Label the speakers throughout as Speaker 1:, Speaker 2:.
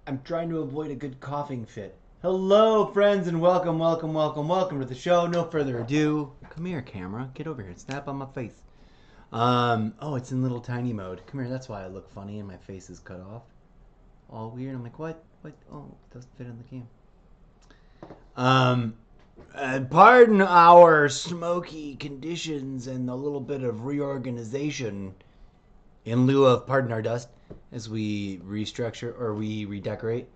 Speaker 1: I'm trying to avoid a good coughing fit. Hello, friends, and welcome to the show. No further ado. Come here, camera. Get over here. Snap on my face. Oh, it's in little tiny mode. Come here. That's why I look funny and my face is cut off. All weird. I'm like, what? What? Oh, it doesn't fit in the game. Pardon our smoky conditions and a little bit of reorganization in lieu of pardon our dust as we restructure or we redecorate.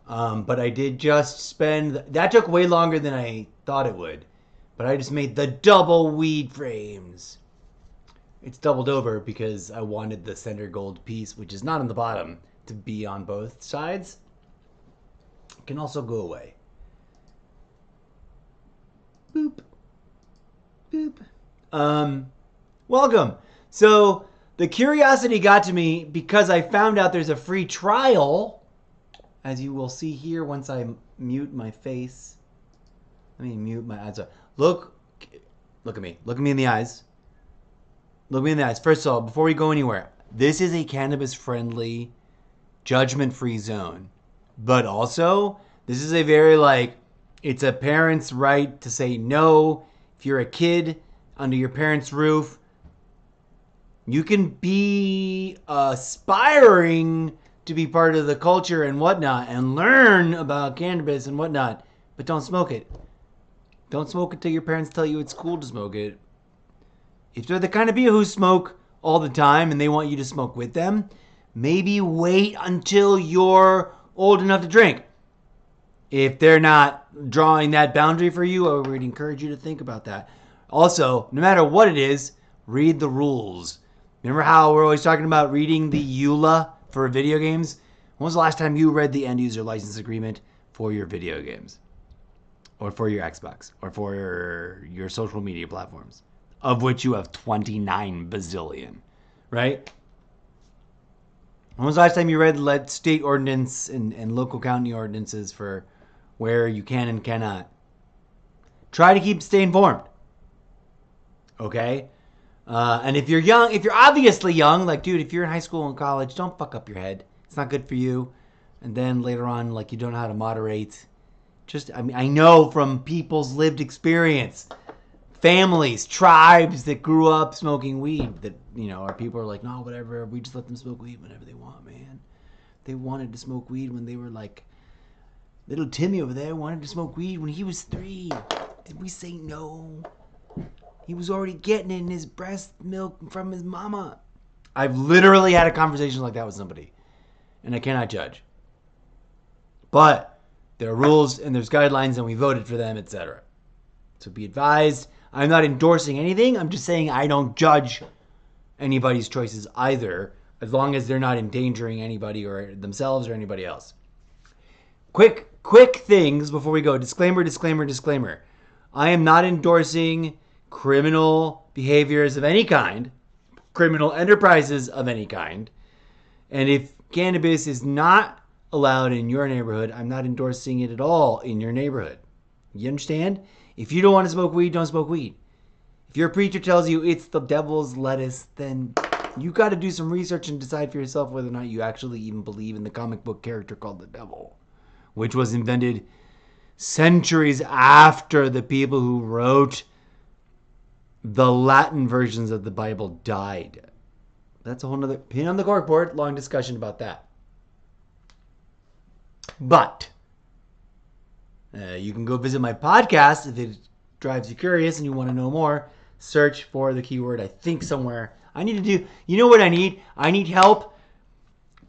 Speaker 1: But I did just spend... That took way longer than I thought it would. But I just made the double weed frames. It's doubled over because I wanted the center gold piece, which is not on the bottom, to be on both sides. It can also go away. Boop. Boop. Welcome. So... The curiosity got to me because I found out there's a free trial, as you will see here once I mute my face. Let me mute my eyes. Look at me. Look at me in the eyes. Look me in the eyes. First of all, before we go anywhere, this is a cannabis-friendly, judgment-free zone. But also, this is a very, it's a parent's right to say no. If you're a kid under your parents' roof, you can be aspiring to be part of the culture and whatnot and learn about cannabis and whatnot, but don't smoke it. Don't smoke it till your parents tell you it's cool to smoke it. If they're the kind of people who smoke all the time and they want you to smoke with them, maybe wait until you're old enough to drink. If they're not drawing that boundary for you, I would encourage you to think about that. Also, no matter what it is, read the rules. Remember how we're always talking about reading the EULA for video games? When was the last time you read the end user license agreement for your video games? Or for your Xbox? Or for your social media platforms? Of which you have 29 bazillion. Right? When was the last time you read state ordinance and local county ordinances for where you can and cannot? Try to stay informed. Okay? And if you're young, if you're obviously young, dude, if you're in high school and college, don't fuck up your head. It's not good for you. And then later on, you don't know how to moderate. I know from people's lived experience, families, tribes that grew up smoking weed that, our people are like, no, whatever. We just let them smoke weed whenever they want, man. They wanted to smoke weed when they were little Timmy over there wanted to smoke weed when he was 3. Did we say no? He was already getting it in his breast milk from his mama. I've literally had a conversation like that with somebody. And I cannot judge. But there are rules and there's guidelines and we voted for them, etc. So be advised. I'm not endorsing anything. I'm just saying I don't judge anybody's choices either, as long as they're not endangering anybody or themselves or anybody else. Quick things before we go. Disclaimer. I am not endorsing criminal behaviors of any kind, criminal enterprises of any kind. And if cannabis is not allowed in your neighborhood, I'm not endorsing it at all in your neighborhood. You understand? If you don't want to smoke weed, don't smoke weed. If your preacher tells you it's the devil's lettuce, then you got to do some research and decide for yourself whether or not you actually even believe in the comic book character called the devil, which was invented centuries after the people who wrote the Latin versions of the Bible died. That's a whole nother pin on the corkboard. Long discussion about that. But you can go visit my podcast if it drives you curious and you want to know more. Search for the keyword, I think, somewhere. I need to do, you know what I need? I need help.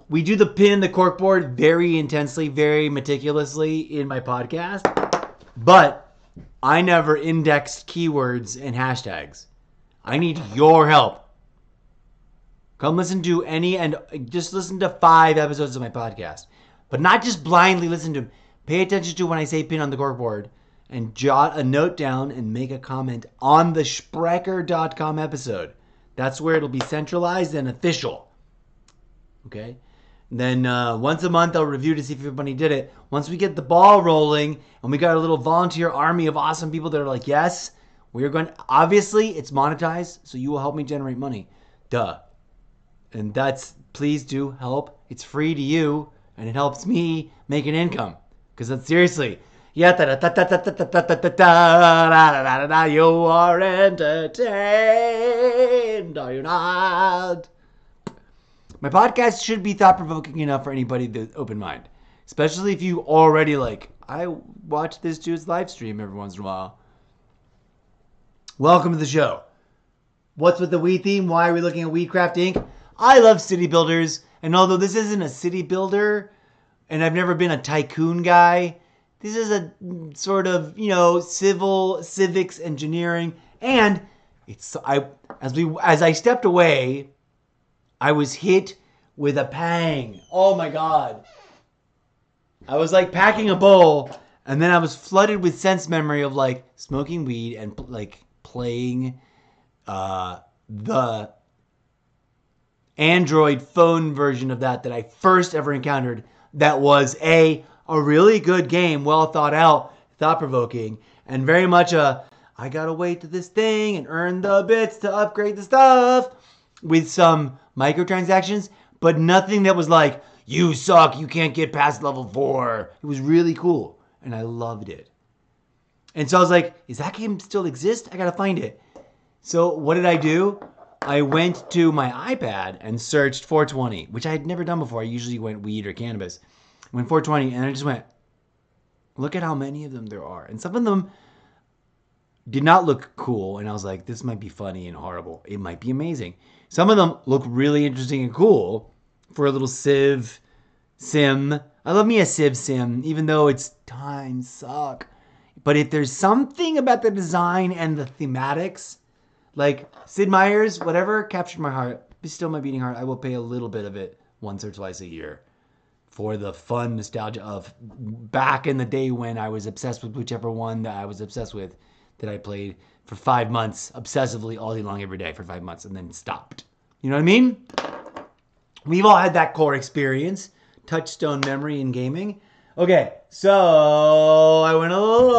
Speaker 1: We do the pin and the corkboard very intensely, very meticulously in my podcast. But I never indexed keywords and hashtags. I need your help. Come listen to just listen to 5 episodes of my podcast. But not just blindly listen to them. Pay attention to when I say pin on the corkboard and jot a note down and make a comment on the Sprecher.com episode. That's where it'll be centralized and official. Okay? And then once a month I'll review to see if everybody did it. Once we get the ball rolling and we got a little volunteer army of awesome people that are like, yes, we're going to, obviously it's monetized, so you will help me generate money. Duh. And that's, please do help. It's free to you, and it helps me make an income. Because that's seriously, you are entertained, are you not? My podcast should be thought-provoking enough for anybody with open mind. Especially if you already I watch this dude's live stream every once in a while. Welcome to the show. What's with the weed theme? Why are we looking at Weedcraft Inc.? I love city builders, and although this isn't a city builder, and I've never been a tycoon guy, this is a sort of, civics engineering, and as I stepped away, I was hit with a pang. Oh my God. I was like packing a bowl, and then I was flooded with sense memory of smoking weed and playing the Android phone version of that I first ever encountered. That was a really good game, well thought out, thought-provoking, and very much I gotta wait to this thing and earn the bits to upgrade the stuff with some microtransactions, but nothing that was like, you suck, you can't get past level 4. It was really cool, and I loved it. And so I was like, is that game still exist? I gotta find it. So what did I do? I went to my iPad and searched 420, which I had never done before. I usually went weed or cannabis. I went 420, and I just went, look at how many of them there are. And some of them did not look cool, and I was like, this might be funny and horrible. It might be amazing. Some of them look really interesting and cool for a little Civ sim. I love me a Civ sim, even though its times suck. But if there's something about the design and the thematics, like Sid Meier's, whatever, captured my heart. Still my beating heart. I will pay a little bit of it once or twice a year for the fun nostalgia of back in the day when I was obsessed with whichever one that I was obsessed with, that I played for 5 months obsessively all day long every day for 5 months and then stopped. You know what I mean? We've all had that core experience, touchstone memory in gaming. Okay, so I went a little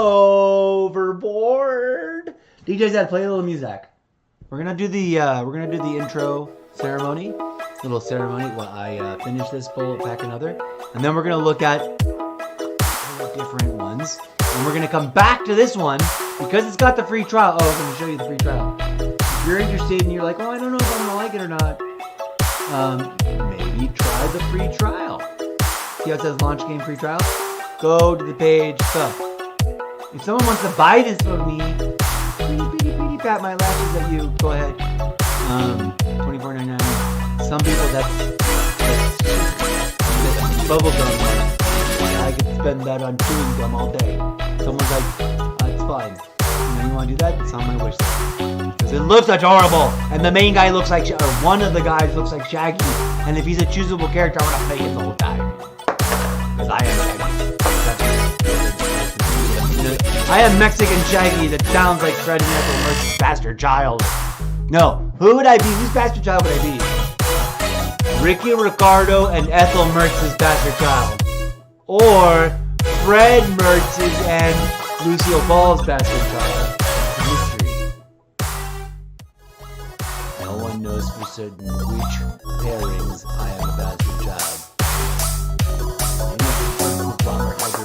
Speaker 1: overboard. DJ said play a little music. We're gonna do the intro ceremony, little ceremony while I finish this bowl, pack another, and then we're gonna look at different ones, and we're gonna come back to this one because it's got the free trial. Oh, I'm gonna show you the free trial. If you're interested and you're like, oh, I don't know if I'm gonna like it or not, maybe try the free trial. See how it says launch game free trial? Go to the page. Stuff. If someone wants to buy this from me, pretty pat my lashes at you. Go ahead. $24.99. Some people that's bubble gum. I could spend that on chewing gum all day. Someone's like, it's fine. You want to do that? It's on my wish list. Because it looks adorable, and the main guy looks like, or one of the guys looks like Shaggy. And if he's a choosable character, I want to play it the whole time. Because I am Shaggy. I am Mexican Shaggy that sounds like Fred and Ethel Mertz's bastard child. No, who would I be? Whose bastard child would I be? Ricky Ricardo and Ethel Mertz's bastard child. Or Fred Mertz's and Lucille Ball's bastard child. Mystery. No one knows for certain which pairings I am a bastard child.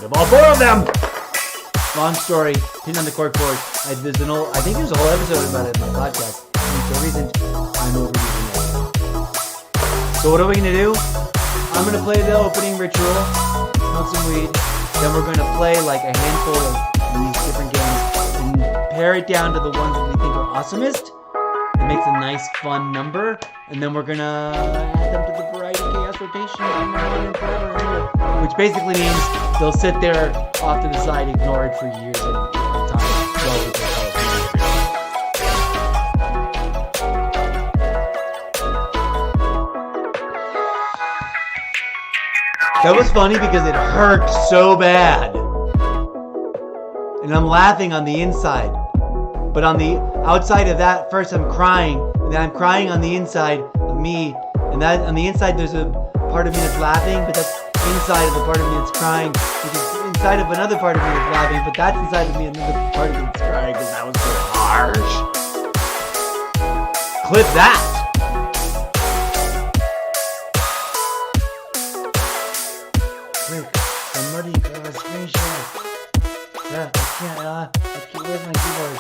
Speaker 1: Of all 4 of them! Long story, pinned on the corkboard. I think there's a whole episode about it in my podcast. And for a reason, I'm overusing it. So what are we gonna do? I'm gonna play the opening ritual, smoke some weed, then we're gonna play like a handful of these different games and pare it down to the ones that we think are awesomest. It makes a nice, fun number, and then we're gonna add them to the Variety Chaos rotation which basically means they'll sit there off to the side, ignored for years at a time. That was funny because it hurt so bad. And I'm laughing on the inside. But on the outside of that, first I'm crying. And then I'm crying on the inside of me. And that on the inside there's a part of me that's laughing, but that's inside of the part of me that's crying. Which is inside of another part of me that's laughing, but that's inside of me another part of me that's crying because that was so harsh. Clip that! Somebody grab a screenshot. Yeah, I can't, where's my keyboard?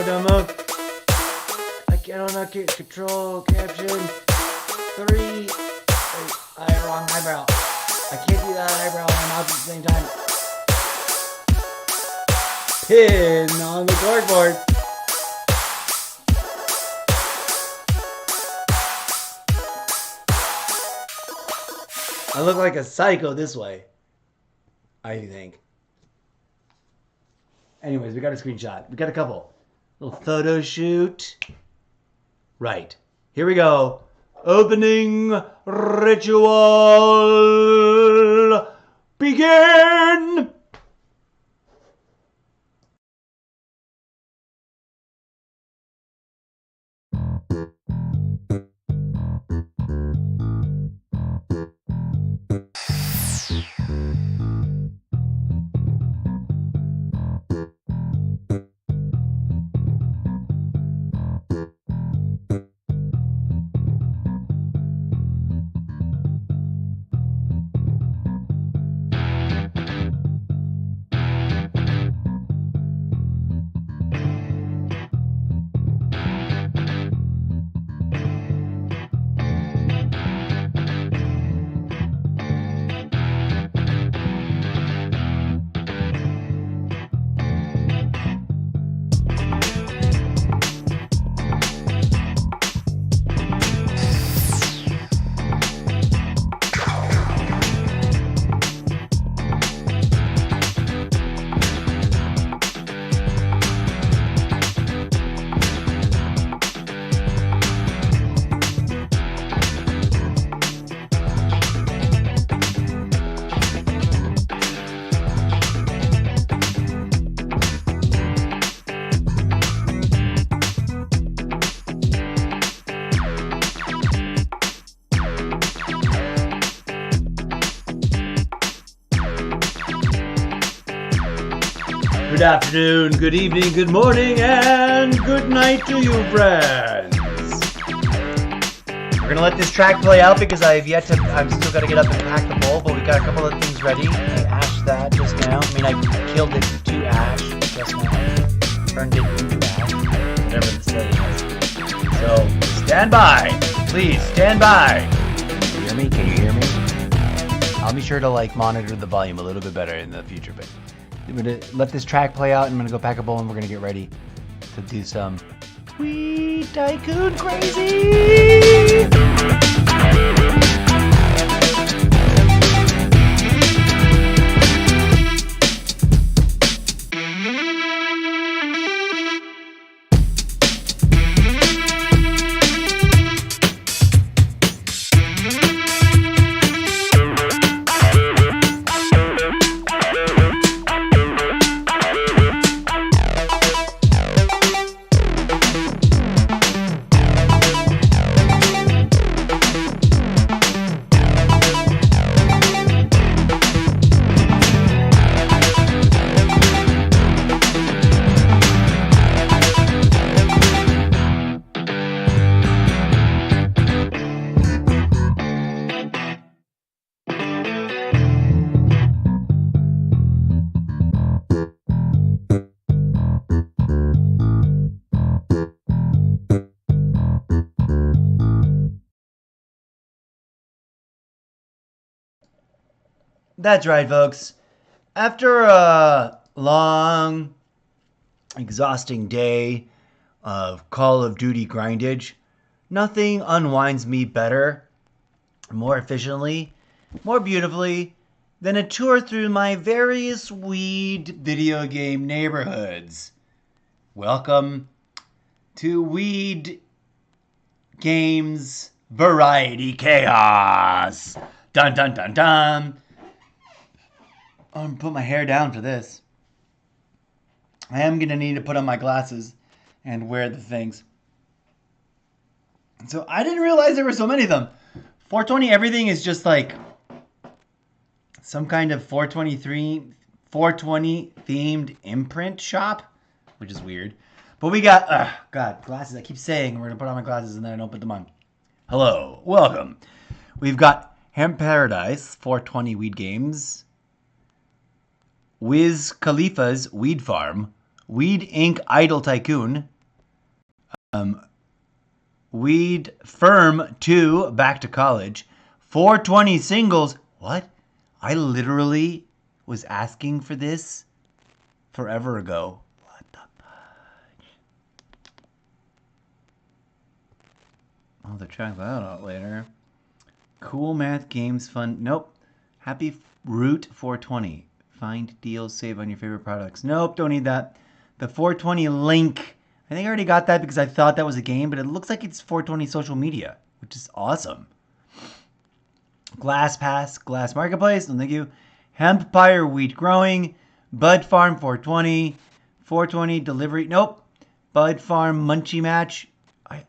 Speaker 1: Don't move. I cannot get control, caption. 3. Wrong eyebrow. I can't do that eyebrow and my mouth at the same time. Pin on the corkboard. I look like a psycho this way, I think. Anyways, we got a screenshot. We got a couple. Little photo shoot. Right. Here we go. Opening ritual. Begin! Good afternoon, good evening, good morning, and good night to you, friends. We're gonna let this track play out because I'm still gotta get up and pack the bowl, but we got a couple of things ready. I ashed that just now. I mean, I killed it to ash just now. Turned it into ash, whatever the saying is. So, stand by. Please, stand by. Can you hear me? Can you hear me? I'll be sure to monitor the volume a little bit better in the future, but I'm going to let this track play out, and I'm going to go pack a bowl, and we're going to get ready to do some Tweet Tycoon crazy! That's right, folks. After a long, exhausting day of Call of Duty grindage, nothing unwinds me better, more efficiently, more beautifully than a tour through my various weed video game neighborhoods. Welcome to Weed Games Variety Chaos. Dun dun dun dun. I'm gonna put my hair down for this. I am gonna need to put on my glasses and wear the things. So I didn't realize there were so many of them. 420 everything is just like some kind of 420 themed imprint shop, which is weird. But we got, God, glasses. I keep saying we're gonna put on my glasses and then I don't put them on. Hello, welcome. We've got Hemp Paradise, 420 Weed Games, Wiz Khalifa's Weed Farm, Weed Inc. Idol Tycoon, Weed Firm 2 Back to College, 420 Singles. What? I literally was asking for this forever ago. What the fudge? Oh, they're trying that out later. Cool Math Games Fun. Nope. Happy Root 420. Find deals, save on your favorite products. Nope, don't need that. The 420 link. I think I already got that because I thought that was a game, but it looks like it's 420 social media, which is awesome. Glass Pass, Glass Marketplace, no thank you. Hempire Wheat Growing, Bud Farm 420, 420 Delivery, nope. Bud Farm Munchie Match. I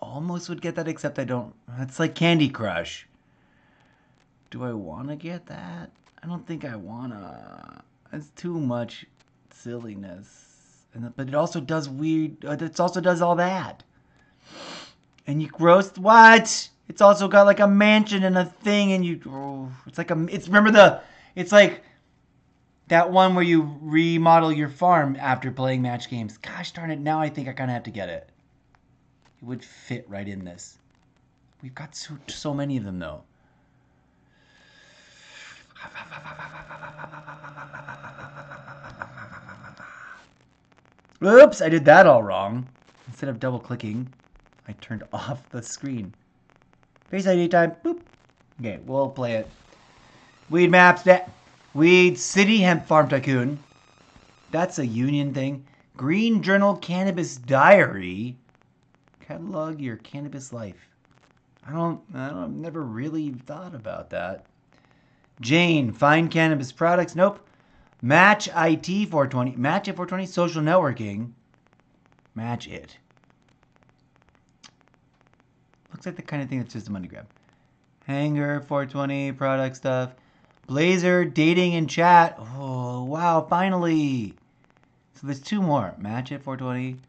Speaker 1: almost would get that, except I don't. It's like Candy Crush. Do I want to get that? I don't think I wanna. It's too much silliness. But it also does weird. It also does all that. And you gross what? It's also got like a mansion and a thing, and you. Oh, it's like a. It's remember the. It's like that one where you remodel your farm after playing match games. Gosh darn it! Now I think I kind of have to get it. It would fit right in this. We've got so many of them though. Oops, I did that all wrong. Instead of double clicking, I turned off the screen. Face ID time. Boop. Okay, we'll play it. Weed Maps. Weed City Hemp Farm Tycoon. That's a union thing. Green Journal Cannabis Diary. Catalog your cannabis life. I've never really thought about that. Jane, find cannabis products. Nope. Match IT 420. Match it 420. Social networking. Match it. Looks like the kind of thing that's just a money grab. Hanger 420. Product stuff. Blazer, dating and chat. Oh, wow. Finally. So there's two more. Match it 420.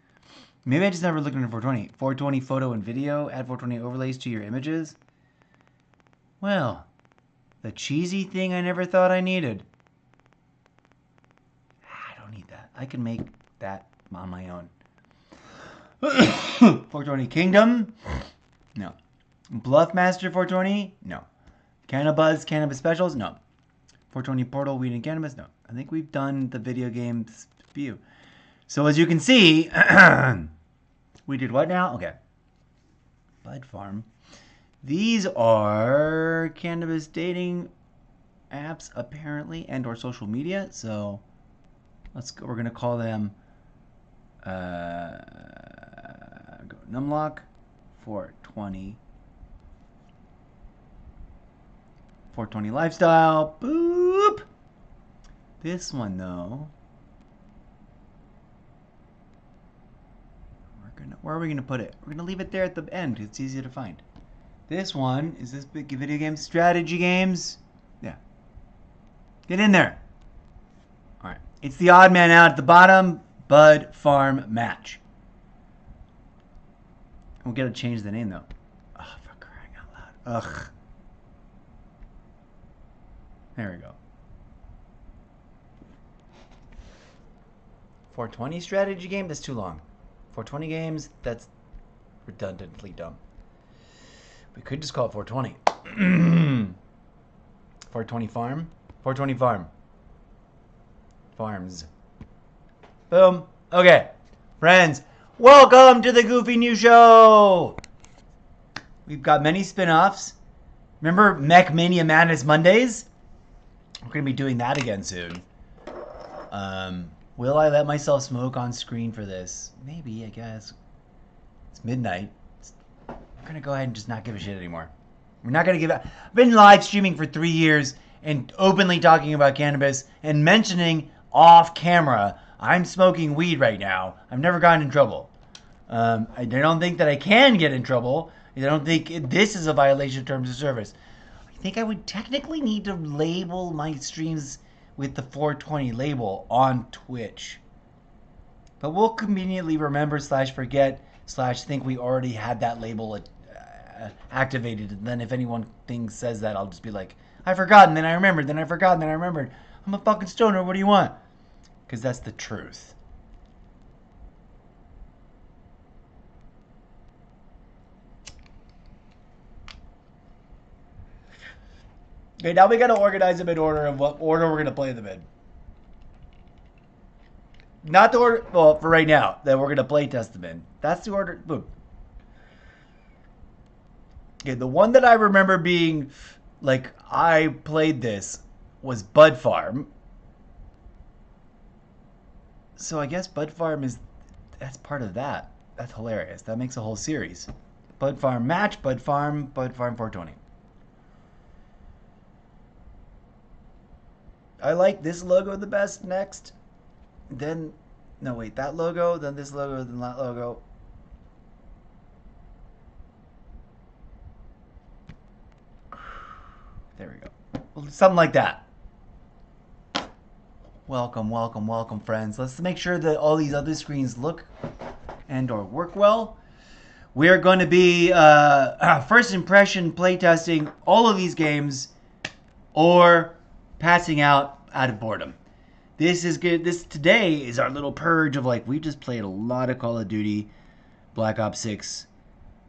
Speaker 1: Maybe I just never looked into 420. 420 photo and video. Add 420 overlays to your images. Well, the cheesy thing I never thought I needed. I don't need that. I can make that on my own. 420 Kingdom. No. Bluffmaster 420. No. Cannabuzz Cannabis Specials. No. 420 Portal Weed and Cannabis. No. I think we've done the video games view. So as you can see, we did what now? Okay. Bud Farm. These are cannabis dating apps, apparently, and or social media. So we're gonna call them Numlock 420. 420 Lifestyle. Boop. This one though. Where are we gonna put it? We're gonna leave it there at the end. It's easy to find. This one is this big video game strategy games. Yeah. Get in there. All right. It's the odd man out at the bottom. Bud Farm Match. We gotta change the name though. Oh, for crying out loud. Ugh. There we go. 420 strategy game? That's too long. 420 games? That's redundantly dumb. We could just call it 420. 420 Farm. 420 Farms. Boom. Okay. Friends, welcome to the Goofy New Show. We've got many spin-offs. Remember Mech Mania Madness Mondays? We're going to be doing that again soon. Will I let myself smoke on screen for this? Maybe, I guess. It's midnight. We're going to go ahead and just not give a shit anymore. We're not going to give it. I've been live streaming for 3 years and openly talking about cannabis and mentioning off camera, I'm smoking weed right now. I've never gotten in trouble. I don't think that I can get in trouble. I don't think this is a violation of terms of service. I think I would technically need to label my streams with the 420 label on Twitch. But we'll conveniently remember / forget / think we already had that label activated. And then if anyone says that, I'll just be like, I forgot, and then I remembered, then I forgot, and then I remembered. I'm a fucking stoner, what do you want? Because that's the truth. Okay, now we got to organize them in order of what order we're going to play them in. Not the order, well, for right now, that we're going to play test them in. That's the order. Boom. Okay, the one that I remember being, like, I played this was Bud Farm. So I guess Bud Farm that's part of that. That's hilarious. That makes a whole series. Bud Farm match, Bud Farm 420. I like this logo the best next. Then, no wait, that logo, then this logo, then that logo. There we go. Well, something like that. Welcome, welcome, welcome, friends. Let's make sure that all these other screens look and or work well. We are going to be first impression playtesting all of these games or passing out of boredom. This is good. This today is our little purge of like, we just played a lot of Call of Duty Black Ops 6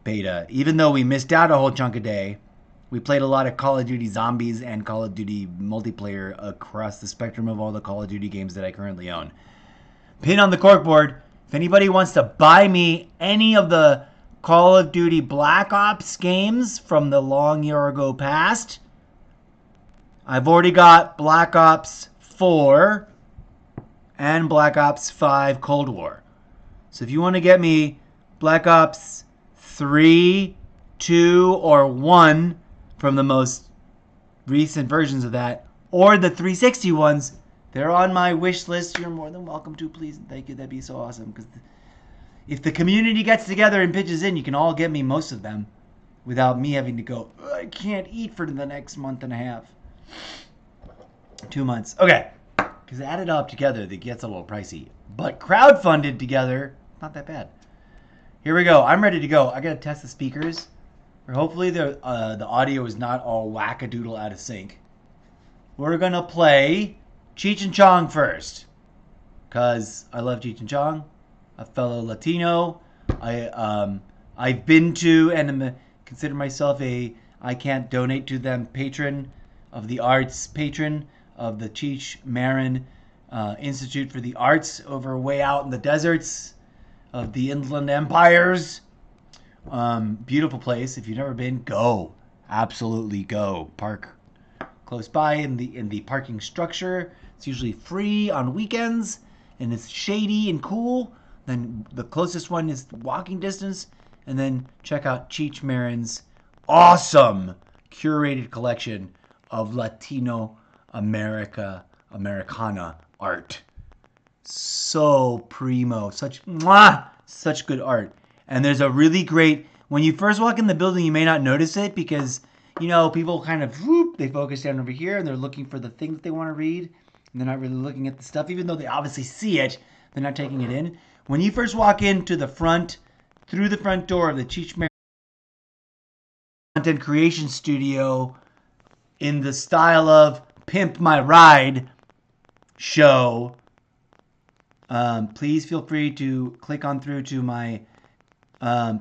Speaker 1: beta. Even though we missed out a whole chunk of day, we played a lot of Call of Duty Zombies and Call of Duty multiplayer across the spectrum of all the Call of Duty games that I currently own. Pin on the corkboard. If anybody wants to buy me any of the Call of Duty Black Ops games from the long year ago past, I've already got Black Ops 4 and Black Ops 5 Cold War. So if you want to get me Black Ops 3, 2, or 1 from the most recent versions of that, or the 360 ones, they're on my wish list. You're more than welcome to, please and thank you. That'd be so awesome. Because if the community gets together and pitches in, you can all get me most of them without me having to go, I can't eat for the next month and a half. 2 months. Okay. Because added up together, it gets a little pricey. But crowdfunded together, not that bad. Here we go. I'm ready to go. I got to test the speakers. Or hopefully the audio is not all wackadoodle out of sync. We're going to play Cheech and Chong first. Because I love Cheech and Chong. A fellow Latino. I've been to and consider myself I can't donate to them patron of the arts, patron of the Cheech Marin Institute for the Arts over way out in the deserts of the Inland Empires. Beautiful place. If you've never been, go. Absolutely go. Park close by in the parking structure. It's usually free on weekends and it's shady and cool. Then the closest one is walking distance. And then check out Cheech Marin's awesome curated collection of Latino Americana art. So primo. Such good art. And there's a really great, when you first walk in the building, you may not notice it because, you know, people kind of, they focus down over here and they're looking for the thing that they want to read. And they're not really looking at the stuff, even though they obviously see it, they're not taking it in. When you first walk into the front, through the front door of the Cheech Marin Content Creation Studio in the style of Pimp My Ride show, please feel free to click on through to my